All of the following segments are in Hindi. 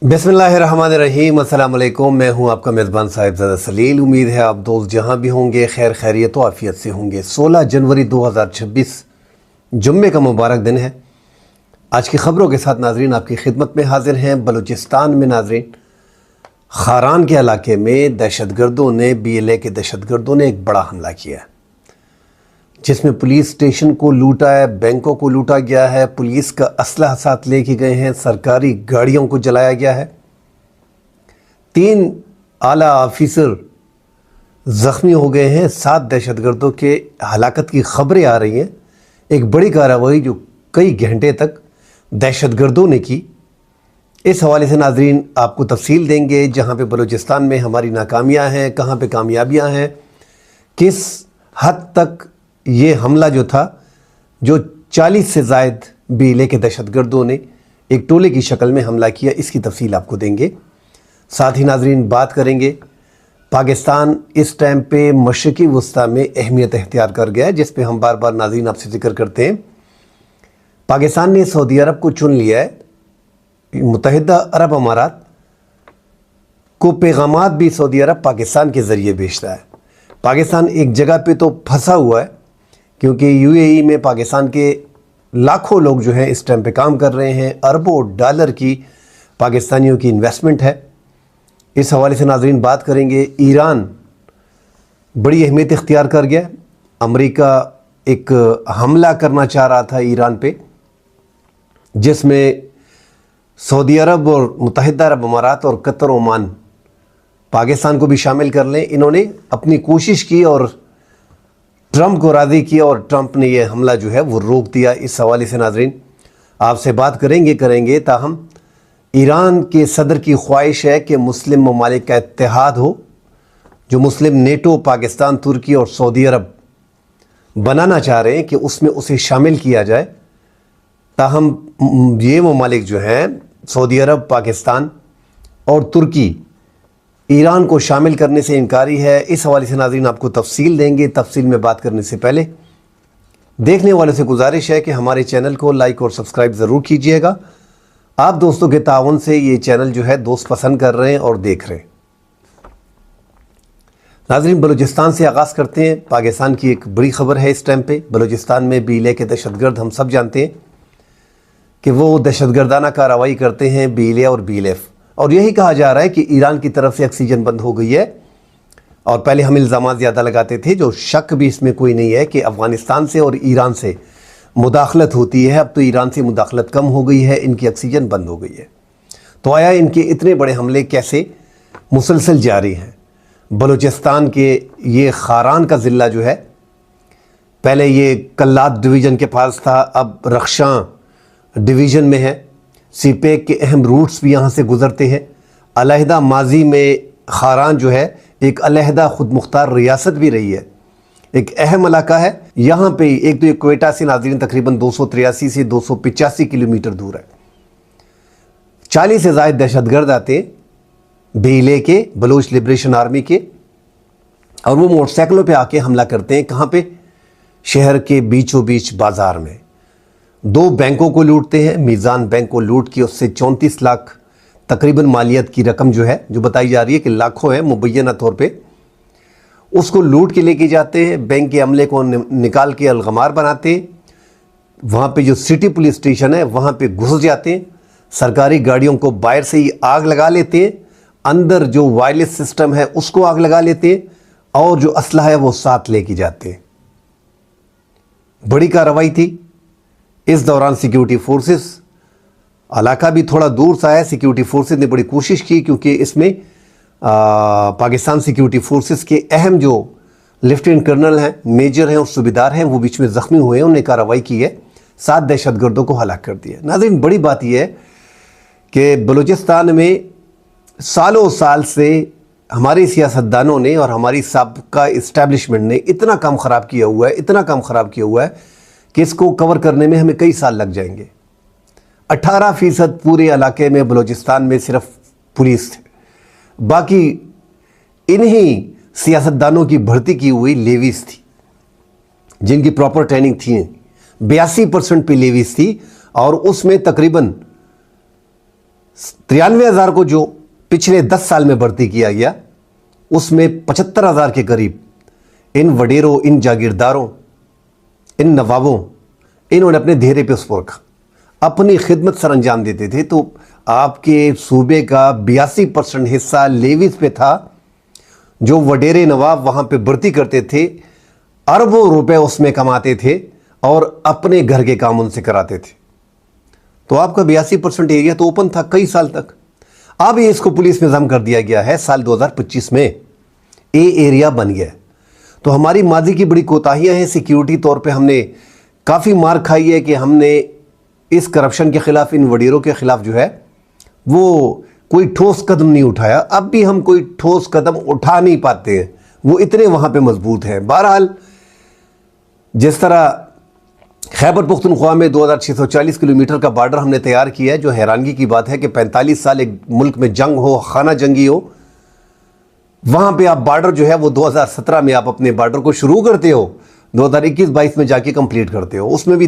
बिस्मिल्लाहिर्रहमानिर्रहीम। अस्सलाम वालेकुम। मैं हूं आपका मेज़बान साहिबजादा सलील। उम्मीद है आप दोस्त जहां भी होंगे खैर खैरियत व आफियत से होंगे। 16 जनवरी 2026 जुम्मे का मुबारक दिन है। आज की ख़बरों के साथ नाजरीन आपकी खिदमत में हाजिर हैं। बलूचिस्तान में नाजरीन खारान के इलाके में दहशतगर्दों ने BLA के दहशतगर्दों ने एक बड़ा हमला किया है, जिसमें पुलिस स्टेशन को लूटा है, बैंकों को लूटा गया है, पुलिस का असलहा साथ लेके गए हैं, सरकारी गाड़ियों को जलाया गया है। 3 आला ऑफिसर ज़ख्मी हो गए हैं। 7 दहशतगर्दों के हलाकत की खबरें आ रही हैं। एक बड़ी कार्रवाई जो कई घंटे तक दहशतगर्दों ने की। इस हवाले से नाजरीन आपको तफसील देंगे, जहाँ पे बलूचिस्तान में हमारी नाकामियाँ हैं, कहाँ पे कामयाबियाँ हैं, किस हद तक ये हमला जो था, जो 40 से ज़ायद BLA के दहशतगर्दों ने एक टोले की शक्ल में हमला किया, इसकी तफसील आपको देंगे। साथ ही नाजरीन बात करेंगे पाकिस्तान इस टाइम पे मशरिकी वस्ता में अहमियत इख्तियार कर गया है, जिस पे हम बार बार नाजरीन आपसे जिक्र करते हैं। पाकिस्तान ने सऊदी अरब को चुन लिया है। मुत्तहिदा अरब अमारात को पैगामात भी सऊदी अरब पाकिस्तान के ज़रिए भेजता है। पाकिस्तान एक जगह पे तो फंसा हुआ है, क्योंकि UAE में पाकिस्तान के लाखों लोग जो हैं इस टाइम पे काम कर रहे हैं। अरबों डॉलर की पाकिस्तानियों की इन्वेस्टमेंट है। इस हवाले से नाजरीन बात करेंगे। ईरान बड़ी अहमियत इख्तियार कर गया। अमेरिका एक हमला करना चाह रहा था ईरान पे, जिसमें सऊदी अरब और मुत्तहिदा अरब अमारात और कतर ओमान पाकिस्तान को भी शामिल कर लें। इन्होंने अपनी कोशिश की और ट्रंप को राज़ी किया, और ट्रंप ने यह हमला जो है वो रोक दिया। इस हवाले से नाजरीन आपसे बात करेंगे। ताहम ईरान के सदर की ख्वाहिश है कि मुस्लिम ममालिक का इत्तेहाद हो, जो मुस्लिम नेटो पाकिस्तान, तुर्की और सऊदी अरब बनाना चाह रहे हैं कि उसमें उसे शामिल किया जाए। ताहम ये ममालिक जो हैं सऊदी अरब, पाकिस्तान और तुर्की ईरान को शामिल करने से इनकारी है। इस हवाले से नाज़रीन आपको तफसील देंगे। तफसील में बात करने से पहले देखने वालों से गुजारिश है कि हमारे चैनल को लाइक और सब्सक्राइब ज़रूर कीजिएगा। आप दोस्तों के ताउन से ये चैनल जो है दोस्त पसंद कर रहे हैं और देख रहे हैं। नाज़रीन बलूचिस्तान से आगाज़ करते हैं। पाकिस्तान की एक बड़ी ख़बर है इस टाइम पे। बलूचिस्तान में BLA के दहशतगर्द, हम सब जानते हैं कि वो दहशतगर्दाना कार्रवाई करते हैं, BLA और BLF। और यही कहा जा रहा है कि ईरान की तरफ से ऑक्सीजन बंद हो गई है। और पहले हम इल्ज़ामात ज़्यादा लगाते थे, जो शक भी इसमें कोई नहीं है कि अफ़गानिस्तान से और ईरान से मुदाखलत होती है। अब तो ईरान से मुदाखलत कम हो गई है, इनकी ऑक्सीजन बंद हो गई है। तो आया इनके इतने बड़े हमले कैसे मुसलसल जारी हैं? बलूचिस्तान के ये खारान का ज़िला जो है, पहले ये कल्लात डिवीज़न के पास था, अब रख्शां डिवीज़न में है। सीपेक के अहम रूट्स भी यहाँ से गुज़रते हैं। अलहदा माजी में खारान जो है एक अलहदा खुद मुख्तार रियासत भी रही है, एक अहम इलाका है। यहाँ पे एक तो ये क्वेटा से नाज़रीन तकरीबन 283 से 285 किलोमीटर दूर है। 40 से ज़ायद दहशतगर्द आते हैं BLA के, बलोच लिबरेशन आर्मी के, और वो मोटरसाइकिलों पे आके हमला करते हैं। कहाँ पे? शहर के बीचों बीच बाज़ार में। 2 बैंकों को लूटते हैं। मीज़ान बैंक को लूट के उससे 34 लाख तकरीबन मालियत की रकम जो है, जो बताई जा रही है कि लाखों है मुबैना तौर पे, उसको लूट के लेके जाते हैं। बैंक के अमले को निकाल के अलगमार बनाते हैं। वहाँ पे जो सिटी पुलिस स्टेशन है वहाँ पे घुस जाते हैं। सरकारी गाड़ियों को बाहर से ही आग लगा लेते हैं। अंदर जो वायरलेस सिस्टम है उसको आग लगा लेते हैं, और जो असलहा है वो साथ लेके जाते हैं। बड़ी कार्रवाई थी। इस दौरान सिक्योरिटी फोर्सेस, इलाका भी थोड़ा दूर सा है, सिक्योरिटी फोर्सेस ने बड़ी कोशिश की, क्योंकि इसमें पाकिस्तान सिक्योरिटी फोर्सेस के अहम जो लेफ्टिनेंट कर्नल हैं, मेजर हैं और सूबेदार हैं, वो बीच में ज़ख्मी हुए हैं। उन्होंने कार्रवाई की है, 7 दहशतगर्दों को हलाक कर दिया। नाज़रीन बड़ी बात यह है कि बलूचिस्तान में सालों साल से हमारे सियासतदानों ने और हमारी साबिक़ा इस्टेब्लिशमेंट ने इतना काम ख़राब किया हुआ है कि इसको कवर करने में हमें कई साल लग जाएंगे। 18% पूरे इलाके में बलूचिस्तान में सिर्फ पुलिस थे, बाकी इन्हीं सियासतदानों की भर्ती की हुई लेवीज थी, जिनकी प्रॉपर ट्रेनिंग थी। 82% पे लेवीज थी, और उसमें तकरीबन 93,000 को जो पिछले 10 साल में भर्ती किया गया, उसमें 75,000 के करीब इन वडेरों, इन जागीरदारों, इन नवाबों, इन्होंने अपने धेरे पे उस पर रखा, अपनी खिदमत सर अंजाम देते थे। तो आपके सूबे का 82% हिस्सा लेवीज पे था, जो वडेरे नवाब वहाँ पे भर्ती करते थे, अरबों रुपए उसमें कमाते थे और अपने घर के काम उनसे कराते थे। तो आपका 82% एरिया तो ओपन था कई साल तक। अब ये इसको पुलिस में जम कर दिया गया है साल 2025 में, ए एरिया बन गया। तो हमारी माजी की बड़ी कोताहियां हैं, सिक्योरिटी तौर पे हमने काफ़ी मार खाई है कि हमने इस करप्शन के ख़िलाफ़, इन वडीरों के ख़िलाफ़ जो है वो कोई ठोस कदम नहीं उठाया। अब भी हम कोई ठोस कदम उठा नहीं पाते हैं, वो इतने वहाँ पे मजबूत हैं। बहरहाल, जिस तरह खैबर पुख्तनख्वा में 2640 किलोमीटर का बॉर्डर हमने तैयार किया है, जो हैरानगी की बात है कि 45 साल एक मुल्क में जंग हो, खाना जंगी हो, वहाँ पे आप बॉर्डर जो है वो 2017 में आप अपने बॉर्डर को शुरू करते हो, 2021-22 में जाके कंप्लीट करते हो। उसमें भी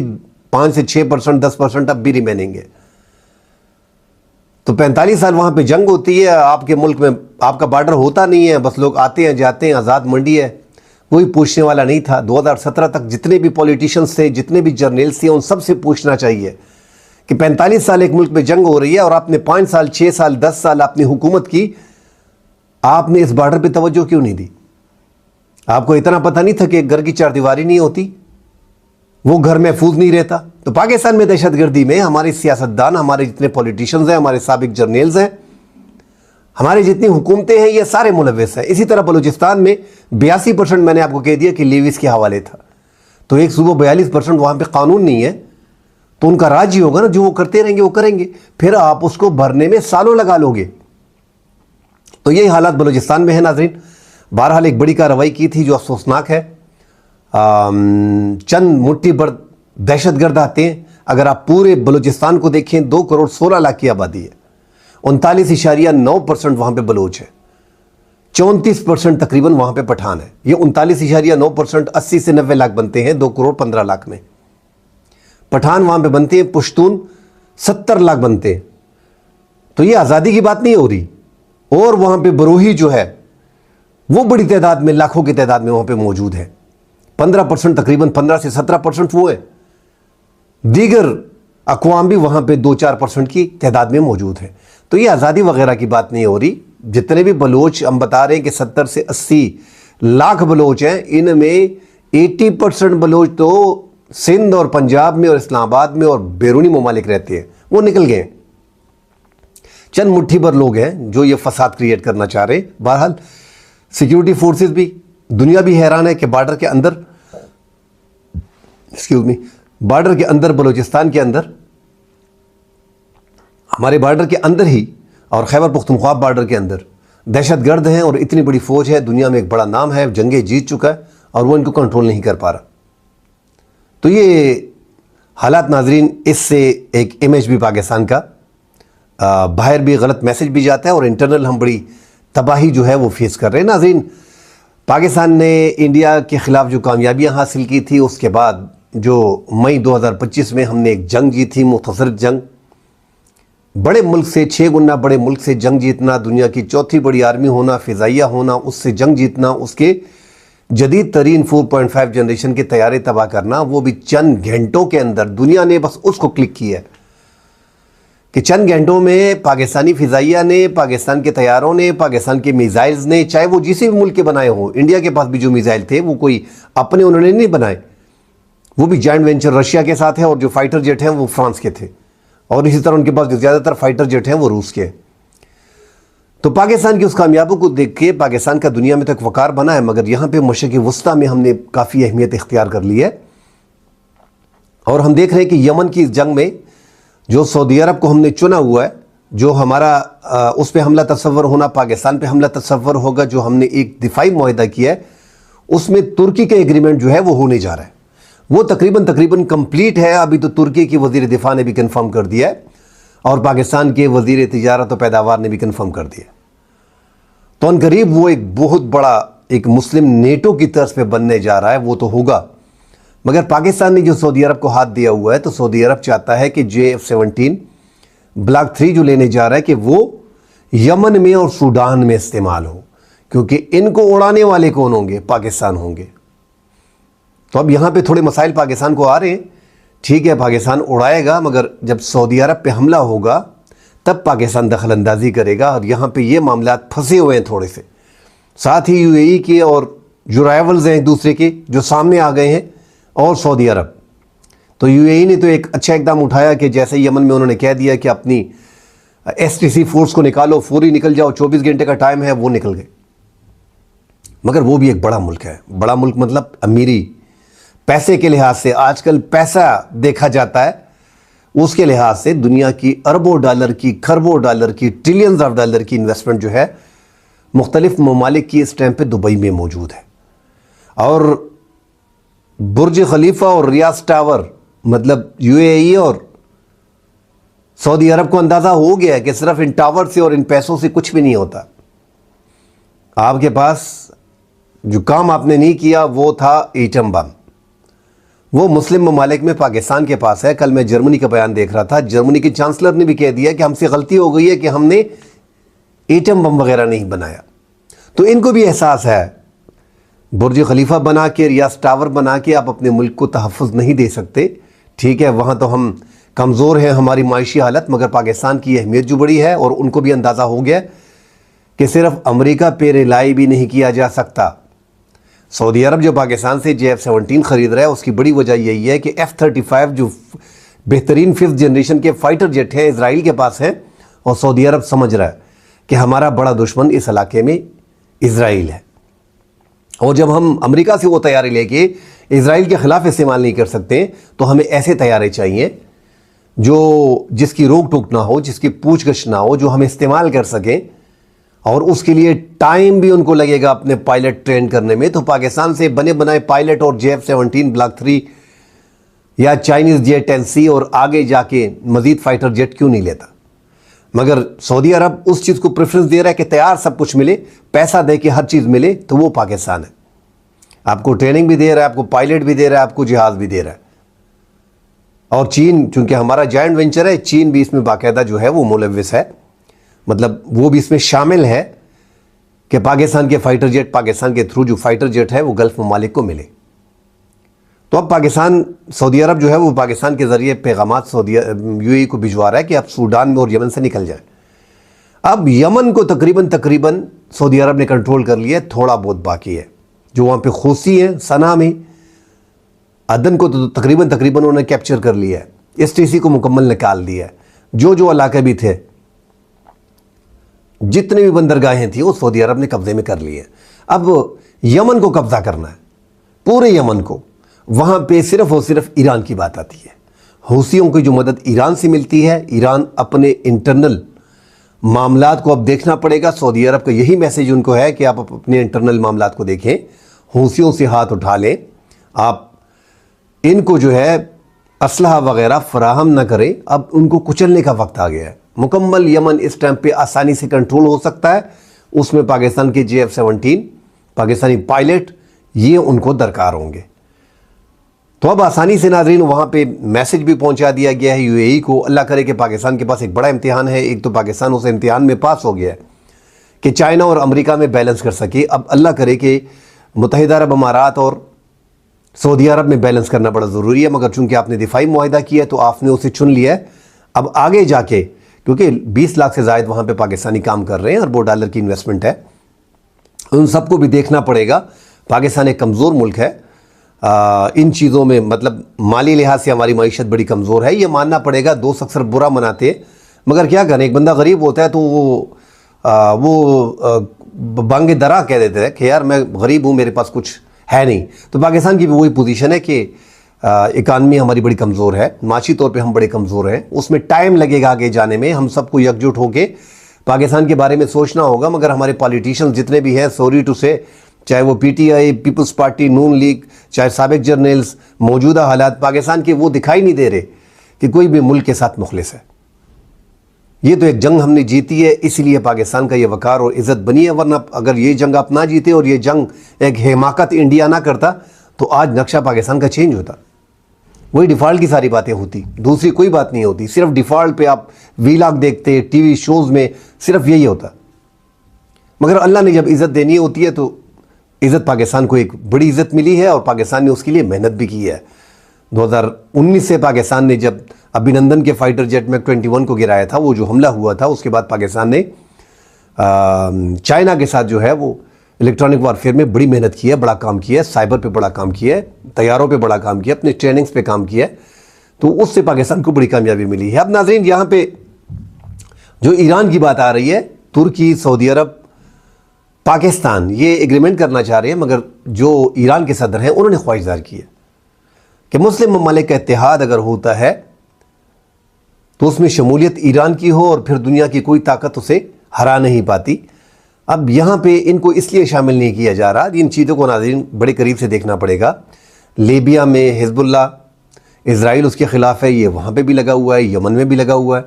5 से 6%, 10% अब भी रिमेनिंग है। तो 45 साल वहाँ पे जंग होती है, आपके मुल्क में आपका बॉर्डर होता नहीं है, बस लोग आते हैं जाते हैं, आज़ाद मंडी है, कोई पूछने वाला नहीं था। 2017 तक जितने भी पॉलिटिशियंस थे, जितने भी जर्नलिस्ट थे, उन सब से पूछना चाहिए कि 45 साल एक मुल्क में जंग हो रही है और आपने 5 साल, 6 साल, 10 साल आपने हुकूमत की, आपने इस बॉर्डर पे तवज्जो क्यों नहीं दी? आपको इतना पता नहीं था कि एक घर की चारदीवारी नहीं होती, वो घर महफूज नहीं रहता? तो पाकिस्तान में दहशतगर्दी में हमारे सियासतदान, हमारे जितने पॉलिटिशियंस हैं, हमारे साबिक जर्नल्स हैं, हमारी जितनी हुकूमतें हैं, ये सारे मुलव्वस हैं। इसी तरह बलूचिस्तान में 82% मैंने आपको कह दिया कि लेविस के हवाले था। तो एक सूबा 42% वहाँ पे कानून नहीं है, तो उनका राज ही होगा ना, जो वो करते रहेंगे वो करेंगे, फिर आप उसको भरने में सालों लगा लोगे। तो यही हालात बलूचिस्तान में है नाज़रीन। बहरहाल एक बड़ी कार्रवाई की थी जो अफसोसनाक है। चंद मुट्ठी भर दहशतगर्द आते हैं। अगर आप पूरे बलूचिस्तान को देखें, 2 करोड़ 16 लाख की आबादी है, 39.9% वहाँ पे बलोच है, 34% तकरीबन वहाँ पे पठान है। ये 39.9% 80 से 90 लाख बनते हैं 2 करोड़ 15 लाख में। पठान वहाँ पे बनते हैं, पुश्तून 70 लाख बनते हैं। तो ये आज़ादी की बात नहीं हो रही। और वहाँ पे बरोही जो है वो बड़ी तादाद में, लाखों की तादाद में वहाँ पे मौजूद है। 15% तकरीबन 15 से 17% वो है। दीगर अक़वाम भी वहाँ पे 2-4% की तादाद में मौजूद है। तो ये आज़ादी वगैरह की बात नहीं हो रही। जितने भी बलोच हम बता रहे हैं कि 70 से 80 लाख बलोच हैं, इनमें 80% बलोच तो सिंध और पंजाब में और इस्लामाबाद में और बैरूनी ममालिक रहते हैं, वो निकल गए। चंद मुट्ठी भर लोग हैं जो ये फसाद क्रिएट करना चाह रहे हैं। बहरहाल सिक्योरिटी फोर्सेस भी, दुनिया भी हैरान है कि बॉर्डर के अंदर, बॉर्डर के अंदर, बलूचिस्तान के अंदर, हमारे बॉर्डर के अंदर ही और खैबर पुख्तनख्वा बॉर्डर के अंदर दहशतगर्द हैं और इतनी बड़ी फौज है, दुनिया में एक बड़ा नाम है, जंगें जीत चुका है और वो इनको कंट्रोल नहीं कर पा रहा। तो ये हालात नाजरीन, इससे एक इमेज भी पाकिस्तान का बाहर भी गलत मैसेज भी जाता है और इंटरनल हम बड़ी तबाही जो है वो फेस कर रहे हैं। नाजरीन, पाकिस्तान ने इंडिया के ख़िलाफ़ जो कामयाबियाँ हासिल की थी, उसके बाद जो मई 2025 में हमने एक जंग जीती, मुख्तसर जंग, बड़े मुल्क से 6 गुना बड़े मुल्क से जंग जीतना, दुनिया की चौथी बड़ी आर्मी होना, फ़िज़ाइया होना, उससे जंग जीतना, उसके जदीद तरीन 4.5 जनरेशन के तैयारे तबाह करना, वो भी चंद घंटों के अंदर। दुनिया ने बस उसको क्लिक किया कि चंद घंटों में पाकिस्तानी फ़िज़ाइया ने, पाकिस्तान के तैयारों ने, पाकिस्तान के मिज़ाइल्स ने, चाहे वो जिस भी मुल्क के बनाए हों, इंडिया के पास भी जो मिज़ाइल थे वो कोई अपने उन्होंने नहीं बनाए, वो भी जॉइंट वेंचर रशिया के साथ है, और जो फाइटर जेट हैं वो फ्रांस के थे, और इसी तरह उनके पास जो ज़्यादातर फाइटर जेट हैं वो रूस के। तो पाकिस्तान की उस कामयाबी को देख के पाकिस्तान का दुनिया में तो एक वक़ार बना है, मगर यहाँ पे मशरिक़ वस्ता में हमने काफ़ी अहमियत इख्तियार कर ली है। और हम देख रहे हैं कि यमन की इस जंग में जो सऊदी अरब को हमने चुना हुआ है, जो हमारा उस पर हमला तस्वर होना, पाकिस्तान पे हमला तस्वर होगा, जो हमने एक दिफाई मुआहदा किया है, उसमें तुर्की का एग्रीमेंट जो है वो होने जा रहा है। वो तकरीबन कंप्लीट है। अभी तो तुर्की की वज़ीर दिफा ने भी कन्फर्म कर दिया है और पाकिस्तान के वज़ीर तिजारत और पैदावार ने भी कन्फर्म कर दिया। तो अनकरीब वो एक बहुत बड़ा एक मुस्लिम नेटो की तर्ज पे बनने जा रहा है, वो तो होगा। मगर पाकिस्तान ने जो सऊदी अरब को हाथ दिया हुआ है, तो सऊदी अरब चाहता है कि JF-17 ब्लॉक 3 जो लेने जा रहा है कि वो यमन में और सूडान में इस्तेमाल हो, क्योंकि इनको उड़ाने वाले कौन होंगे? पाकिस्तान होंगे। तो अब यहां पे थोड़े मसाइल पाकिस्तान को आ रहे हैं। ठीक है, पाकिस्तान उड़ाएगा, मगर जब सऊदी अरब पे हमला होगा तब पाकिस्तान दखल अंदाजी करेगा। और यहाँ पे ये मामला फंसे हुए हैं थोड़े से। साथ ही यूएई के और जो राइवल्स हैं एक दूसरे के, जो सामने आ गए हैं, और सऊदी अरब। तो यूएई ने तो एक अच्छा इकदाम उठाया कि जैसे यमन में उन्होंने कह दिया कि अपनी एसटीसी फोर्स को निकालो, फौरी निकल जाओ, 24 घंटे का टाइम है, वो निकल गए। मगर वो भी एक बड़ा मुल्क है। बड़ा मुल्क मतलब अमीरी, पैसे के लिहाज से आजकल पैसा देखा जाता है, उसके लिहाज से दुनिया की अरबों डॉलर की, खरबों डॉलर की, ट्रिलियंस ऑफ डॉलर की इन्वेस्टमेंट जो है मुख्तलिफ ममालिक की इस टाइम पे दुबई में मौजूद है। और बुर्ज खलीफा और रियाज टावर, मतलब यूएई और सऊदी अरब को अंदाज़ा हो गया है कि सिर्फ इन टावर से और इन पैसों से कुछ भी नहीं होता। आपके पास जो काम आपने नहीं किया वो था एटम बम। वो मुस्लिम ममालिक में पाकिस्तान के पास है। कल मैं जर्मनी का बयान देख रहा था, जर्मनी की चांसलर ने भी कह दिया कि हमसे गलती हो गई है कि हमने एटम बम वगैरह नहीं बनाया। तो इनको भी एहसास है, बुर्ज खलीफा बना के, रियाज टावर बना के आप अपने मुल्क को तहफ़्फ़ुज़ नहीं दे सकते। ठीक है, वहाँ तो हम कमज़ोर हैं, हमारी माशी हालत, मगर पाकिस्तान की अहमियत जो बड़ी है, और उनको भी अंदाज़ा हो गया कि सिर्फ अमेरिका पे रिलाई भी नहीं किया जा सकता। सऊदी अरब जो पाकिस्तान से JF-17 ख़रीद रहा है, उसकी बड़ी वजह यही है कि F-35 जो बेहतरीन 5th जनरेशन के फ़ाइटर जेट हैं इसराइल के पास हैं, और सऊदी अरब समझ रहा है कि हमारा बड़ा दुश्मन इस इलाके में इसराइल है। और जब हम अमेरिका से वो तैयारी लेके इसराइल के ख़िलाफ़ इस्तेमाल नहीं कर सकते, तो हमें ऐसे तैयारे चाहिए जो जिसकी रोक टोक ना हो, जिसकी पूछगछ ना हो, जो हम इस्तेमाल कर सकें। और उसके लिए टाइम भी उनको लगेगा अपने पायलट ट्रेन करने में। तो पाकिस्तान से बने बनाए पायलट और JF-17 ब्लॉक 3 या चाइनीज़ J-10C और आगे जाके मज़ीद फाइटर जेट क्यों नहीं लेता? मगर सऊदी अरब उस चीज़ को प्रेफरेंस दे रहा है कि तैयार सब कुछ मिले, पैसा दे के हर चीज़ मिले, तो वो पाकिस्तान है। आपको ट्रेनिंग भी दे रहा है, आपको पायलट भी दे रहा है, आपको जहाज़ भी दे रहा है। और चीन, चूँकि हमारा जॉइंट वेंचर है, चीन भी इसमें बाकायदा जो है वो मुलव्विस है, मतलब वो भी इसमें शामिल है कि पाकिस्तान के फाइटर जेट, पाकिस्तान के थ्रू जो फाइटर जेट है वो गल्फ़ ममालिक को मिले। तो अब पाकिस्तान, सऊदी अरब जो है वो पाकिस्तान के ज़रिए पैगामात यूएई को भिजवा रहा है कि आप सूडान में और यमन से निकल जाए। अब यमन को तकरीबन सऊदी अरब ने कंट्रोल कर लिया, थोड़ा बहुत बाकी है। जो वहाँ पे खूसी हैं सना में, अदन को तो तकरीबन उन्होंने कैप्चर कर लिया है, STC को मुकम्मल निकाल दिया है। जो इलाके भी थे, जितने भी बंदरगाहें थी, वो सऊदी अरब ने कब्जे में कर लिए। अब यमन को कब्जा करना है, पूरे यमन को। वहाँ पे सिर्फ और सिर्फ ईरान की बात आती है। हूसियों की जो मदद ईरान से मिलती है, ईरान अपने इंटरनल मामलात को अब देखना पड़ेगा। सऊदी अरब का यही मैसेज उनको है कि आप अपने इंटरनल मामलात को देखें, हूसियों से हाथ उठा लें, आप इनको जो है असलहा वगैरह फराहम ना करें। अब उनको कुचलने का वक्त आ गया है। मुकम्मल यमन इस टाइम पे आसानी से कंट्रोल हो सकता है। उसमें पाकिस्तान के JF-17 पाकिस्तानी पायलट, ये उनको दरकार होंगे। तो अब आसानी से नाज़रीन वहाँ पे मैसेज भी पहुँचा दिया गया है यूएई को। अल्लाह करे कि पाकिस्तान के पास एक बड़ा इम्तिहान है। एक तो पाकिस्तान उस इम्तिहान में पास हो गया है कि चाइना और अमेरिका में बैलेंस कर सके। अब अल्लाह करे कि मुत्तहिदा अरब अमारात और सऊदी अरब में बैलेंस करना बड़ा ज़रूरी है। मगर चूँकि आपने दिफाई मुआहिदा किया है तो आपने उसे चुन लिया है। अब आगे जाके, क्योंकि 20 लाख से ज़ायद वहाँ पे पाकिस्तानी काम कर रहे हैं, अरबों डॉलर की इन्वेस्टमेंट है, उन सबको भी देखना पड़ेगा। पाकिस्तान एक कमज़ोर मुल्क है इन चीज़ों में, मतलब माली लिहाज से हमारी मईशत बड़ी कमज़ोर है, ये मानना पड़ेगा। दोस्त अक्सर बुरा मनाते, मगर क्या करें, एक बंदा गरीब होता है तो वो बांगे दरा कह देते हैं कि यार मैं गरीब हूँ, मेरे पास कुछ है नहीं। तो पाकिस्तान की भी वही पोजीशन है कि इकानमी हमारी बड़ी कमज़ोर है, माशी तौर पे हम बड़े कमज़ोर हैं। उसमें टाइम लगेगा आगे जाने में। हम सबको एकजुट होकर पाकिस्तान के बारे में सोचना होगा। मगर हमारे पॉलिटिशियंस जितने भी हैं, सॉरी टू से, चाहे वो PTI, पीपल्स पार्टी, नून लीग, चाहे साबिक जर्नल्स, मौजूदा हालात पाकिस्तान के वो दिखाई नहीं दे रहे कि कोई भी मुल्क के साथ मुखलिस है। ये तो एक जंग हमने जीती है, इसलिए पाकिस्तान का ये वकार और इज़्ज़त बनी है। वरना अगर ये जंग आप ना जीते और ये जंग एक हिमाकत इंडिया ना करता तो आज नक्शा पाकिस्तान का चेंज होता। वही डिफ़ॉल्ट की सारी बातें होती, दूसरी कोई बात नहीं होती। सिर्फ डिफ़ॉल्ट पे आप वीलॉग देखते, टीवी शोज़ में सिर्फ यही होता। मगर अल्लाह ने जब इज़्ज़त देनी होती है तो इज़्ज़त पाकिस्तान को एक बड़ी इज़्ज़त मिली है और पाकिस्तान ने उसके लिए मेहनत भी की है। 2019 से पाकिस्तान ने जब अभिनंदन के फाइटर जेट मैग 21 को गिराया था, वो जो हमला हुआ था, उसके बाद पाकिस्तान ने चाइना के साथ जो है वो इलेक्ट्रॉनिक वारफेयर में बड़ी मेहनत की है, बड़ा काम किया है, साइबर पे बड़ा काम किया है, तैयारों पे बड़ा काम किया, अपने ट्रेनिंग्स पे काम किया है, तो उससे पाकिस्तान को बड़ी कामयाबी मिली है। अब नाज़रीन, यहाँ पे जो ईरान की बात आ रही है, तुर्की, सऊदी अरब, पाकिस्तान ये एग्रीमेंट करना चाह रहे हैं, मगर जो ईरान के सदर हैं उन्होंने ख्वाहिश ज़ाहिर की है कि मुस्लिम ममालिक का इत्तेहाद अगर होता है तो उसमें शमूलियत ईरान की हो और फिर दुनिया की कोई ताकत उसे हरा नहीं पाती। अब यहाँ पे इनको इसलिए शामिल नहीं किया जा रहा, इन चीज़ों को नाज़रीन बड़े करीब से देखना पड़ेगा। लीबिया में हिज़्बुल्लाह, इज़राइल उसके ख़िलाफ़ है, ये वहाँ पे भी लगा हुआ है, यमन में भी लगा हुआ है।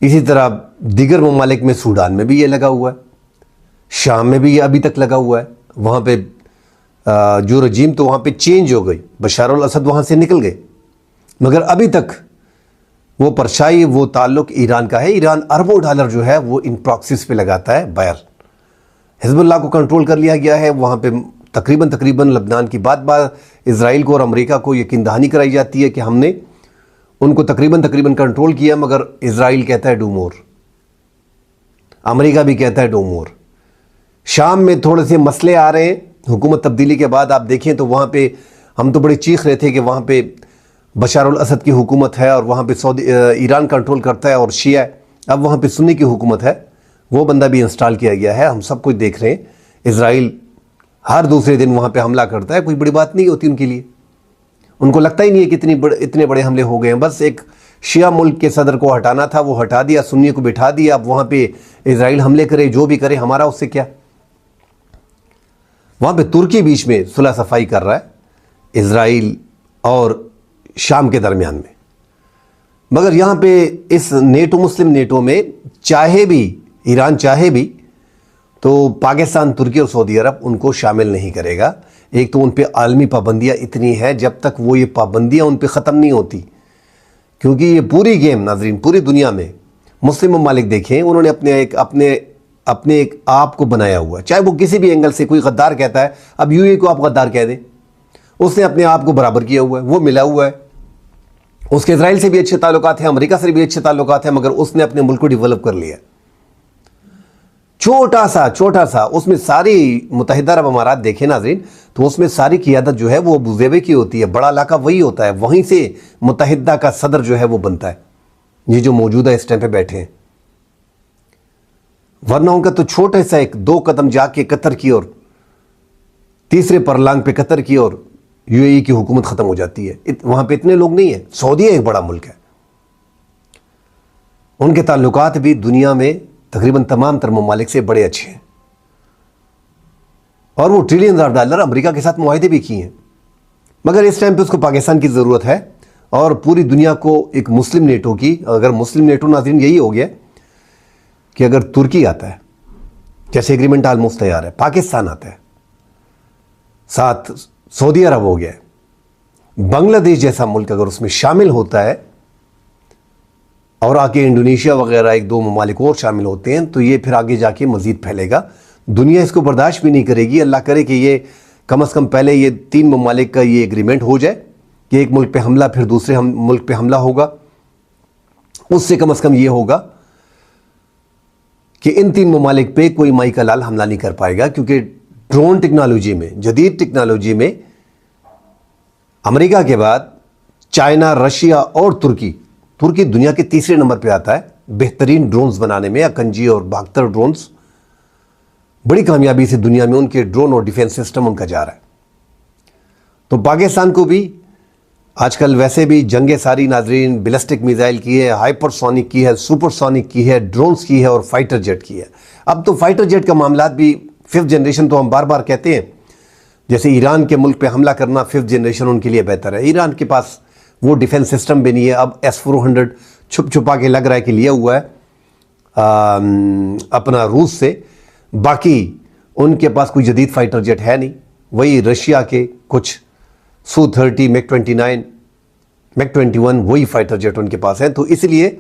इसी तरह दीगर ममालिक में, सूडान में भी ये लगा हुआ है, शाम में भी ये अभी तक लगा हुआ है। वहाँ पे जो रजीम तो वहाँ पे चेंज हो गई, बशार अल असद वहाँ से निकल गए, मगर अभी तक वो परछाई, वो ताल्लुक ईरान का है। ईरान अरबों डॉलर जो है वो इन प्रॉक्सीज पे लगाता है बाहर। हिज़्बुल्लाह को कंट्रोल कर लिया गया है, वहाँ पे तकरीबन लबनान की बात इज़राइल को और अमेरिका को यकीन दहानी कराई जाती है कि हमने उनको तकरीबन कंट्रोल किया, मगर इज़राइल कहता है डू मोर, अमेरिका भी कहता है डू मोर। शाम में थोड़े से मसले आ रहे हैं हुकूमत तब्दीली के बाद, आप देखें तो वहाँ पे हम तो बड़े चीख रहे थे कि वहाँ पे बशार अल असद की हुकूमत है और वहाँ पे ईरान कंट्रोल करता है और शिया है। अब वहाँ पे सुन्नी की हुकूमत है, वो बंदा भी इंस्टॉल किया गया है, हम सब कुछ देख रहे हैं। इज़राइल हर दूसरे दिन वहाँ पे हमला करता है, कोई बड़ी बात नहीं होती उनके लिए, उनको लगता ही नहीं है कि इतने बड़े हमले हो गए हैं। बस एक शिया मुल्क के सदर को हटाना था, वो हटा दिया, सुन्नी को बिठा दिया, अब वहाँ पे इज़राइल हमले करे, जो भी करे, हमारा उससे क्या। वहाँ पे तुर्की बीच में सुलह सफाई कर रहा है इज़राइल और शाम के दरमियान में, मगर यहाँ पे इस नेटो, मुस्लिम नेटो में चाहे भी, ईरान चाहे भी, तो पाकिस्तान, तुर्की और सऊदी अरब उनको शामिल नहीं करेगा। एक तो उन पे आलमी पाबंदियाँ इतनी हैं, जब तक वो ये पाबंदियाँ उन पे ख़त्म नहीं होती, क्योंकि ये पूरी गेम नाजरीन पूरी दुनिया में मुस्लिम ममालिक देखें, उन्होंने अपने एक आप को बनाया हुआ है। चाहे वो किसी भी एंगल से, कोई गद्दार कहता है, अब यूएई को आप गद्दार कह दें, उसने अपने आप को बराबर किया हुआ है, वो मिला हुआ है, उसके इज़राइल से भी अच्छे ताल्लुकात हैं, अमेरिका से भी अच्छे ताल्लुकात हैं, मगर उसने अपने मुल्क को डेवलप कर लिया। छोटा सा उसमें सारी मुत्तहिदा अरब अमारात देखें नाज़रीन, तो उसमें सारी क़ियादत जो है वो अबू ज़ेबे की होती है, बड़ा इलाका वही होता है, वहीं से मुत्तहिदा का सदर जो है वो बनता है, ये जो मौजूदा इस टाइम पे बैठे हैं। वरना उनका तो छोटे सा एक 2 कदम जाके कतर की ओर, तीसरे परलांग पे कतर की ओर यूएई की हुकूमत ख़त्म हो जाती है। वहाँ पे इतने लोग नहीं है। सऊदी एक बड़ा मुल्क है, उनके ताल्लुकात भी दुनिया में तकरीबन तमाम तर ममालिक से बड़े अच्छे हैं और वो ट्रिलियन ऑफ डॉलर अमेरिका के साथ मुआहदे भी किए हैं, मगर इस टाइम पे उसको पाकिस्तान की ज़रूरत है और पूरी दुनिया को एक मुस्लिम नेटो की, अगर मुस्लिम नेटो नाज़रीन यही हो गया कि अगर तुर्की आता है, जैसे एग्रीमेंट ऑलमोस्ट तैयार है, पाकिस्तान आता है, साथ सऊदी अरब हो गया, बांग्लादेश जैसा मुल्क अगर उसमें शामिल होता है और आके इंडोनेशिया वगैरह 1-2 ममालिक और शामिल होते हैं, तो ये फिर आगे जाके मज़ीद फैलेगा। दुनिया इसको बर्दाश्त भी नहीं करेगी। अल्लाह करे कि ये कम अज़ कम पहले ये 3 ममालिक का ये एग्रीमेंट हो जाए कि एक मुल्क पे हमला, फिर दूसरे मुल्क पे हमला होगा। उससे कम अज़ कम ये होगा कि इन 3 ममालिक पे कोई माई का लाल हमला नहीं कर पाएगा, क्योंकि ड्रोन टेक्नोलॉजी में, जदीद टेक्नोलॉजी में अमेरिका के बाद चाइना, रशिया और तुर्की दुनिया के तीसरे नंबर पे आता है बेहतरीन ड्रोन्स बनाने में। अकंजी और बाख्तर ड्रोन्स बड़ी कामयाबी से दुनिया में उनके ड्रोन और डिफेंस सिस्टम उनका जा रहा है। तो पाकिस्तान को भी आजकल वैसे भी जंगे सारी नाजरीन बैलिस्टिक मिसाइल की है, हाइपरसोनिक की है, सुपरसोनिक की है, ड्रोन्स की है और फाइटर जेट की है। अब तो फाइटर जेट का मामला भी 5th जनरेशन, तो हम बार बार कहते हैं, जैसे ईरान के मुल्क पे हमला करना 5th जनरेशन उनके लिए बेहतर है। ईरान के पास वो डिफेंस सिस्टम भी नहीं है। अब S-400 छुपा के लग रहा है कि लिया हुआ है अपना रूस से, बाकी उनके पास कोई जदीद फाइटर जेट है नहीं। वही रशिया के कुछ Su-30, MiG-29, MiG-21 वही फाइटर जेट उनके पास हैं। तो इसलिए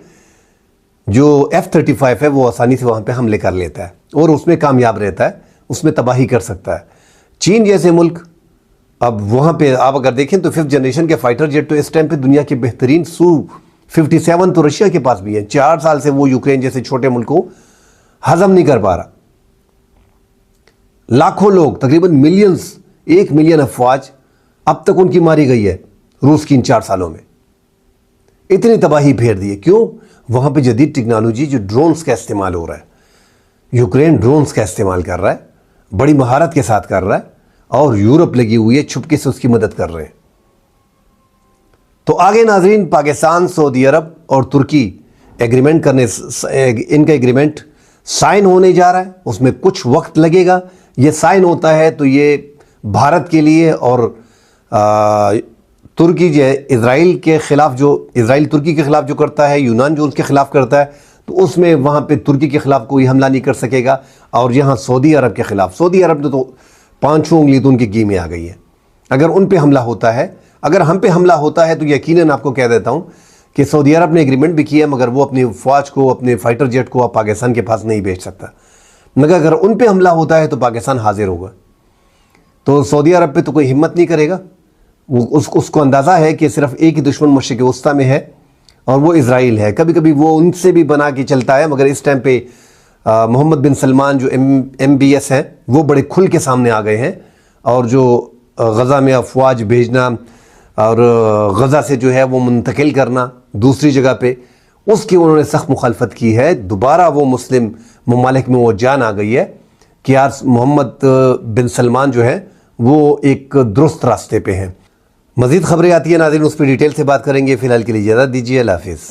जो F-35 है वो आसानी से वहाँ पे हमले कर लेता है और उसमें कामयाब रहता है, उसमें तबाही कर सकता है। चीन जैसे मुल्क, अब वहाँ पे आप अगर देखें तो 5th जनरेशन के फाइटर जेट तो इस टाइम पे दुनिया के बेहतरीन Su-57 तो रशिया के पास भी है। 4 साल से वो यूक्रेन जैसे छोटे मुल्क को हजम नहीं कर पा रहा। लाखों लोग, तकरीबन मिलियंस, 1 मिलियन अफवाज अब तक उनकी मारी गई है रूस की इन 4 सालों में। इतनी तबाही फेर दी है। क्यों? वहाँ पे जदीद टेक्नोलॉजी, जो ड्रोन्स का इस्तेमाल हो रहा है, यूक्रेन ड्रोन्स का इस्तेमाल कर रहा है, बड़ी महारत के साथ कर रहा है, और यूरोप लगी हुई है छुपके से उसकी मदद कर रहे हैं। तो आगे नाजरीन, पाकिस्तान, सऊदी अरब और तुर्की एग्रीमेंट करने, इनका एग्रीमेंट साइन होने जा रहा है। उसमें कुछ वक्त लगेगा। ये साइन होता है तो ये भारत के लिए और तुर्की जो है इजराइल के ख़िलाफ़, जो इजराइल तुर्की के ख़िलाफ़ जो करता है, यूनान जो उसके ख़िलाफ़ करता है, तो उसमें वहाँ पे तुर्की के ख़िलाफ़ कोई हमला नहीं कर सकेगा। और यहाँ सऊदी अरब के ख़िलाफ़, सऊदी अरब ने तो 5 उंगली तो उनकी घी में आ गई है। अगर उन पे हमला होता है, अगर हम पे हमला होता है, तो यकीनन आपको कह देता हूँ कि सऊदी अरब ने एग्रीमेंट भी किया, मगर वो अपनी फ़ौज को, अपने फाइटर जेट को अब पाकिस्तान के पास नहीं भेज सकता। मगर अगर उन पे हमला होता है तो पाकिस्तान हाजिर होगा। तो सऊदी अरब पे तो कोई हिम्मत नहीं करेगा। वो उसको अंदाज़ा है कि सिर्फ एक ही दुश्मन मशरिक़ वस्ता में है, और वो इजराइल है। कभी कभी वो उनसे भी बना के चलता है, मगर इस टाइम पे मोहम्मद बिन सलमान जो MBS हैं, वो बड़े खुल के सामने आ गए हैं। और जो गज़ा में अफवाज भेजना और गज़ा से जो है वो मुंतकिल करना दूसरी जगह पे, उसकी उन्होंने सख्त मुखालफत की है। दोबारा वो मुस्लिम ममालिक में वो जान आ गई है कि यार मोहम्मद बिन सलमान जो है वो एक दुरुस्त रास्ते पे हैं। मज़ीद ख़बरें आती है नाज़रीन, उस पर डिटेल से बात करेंगे। फ़िलहाल के लिए इजाज़त दीजिए। अल्लाह हाफ़िज़।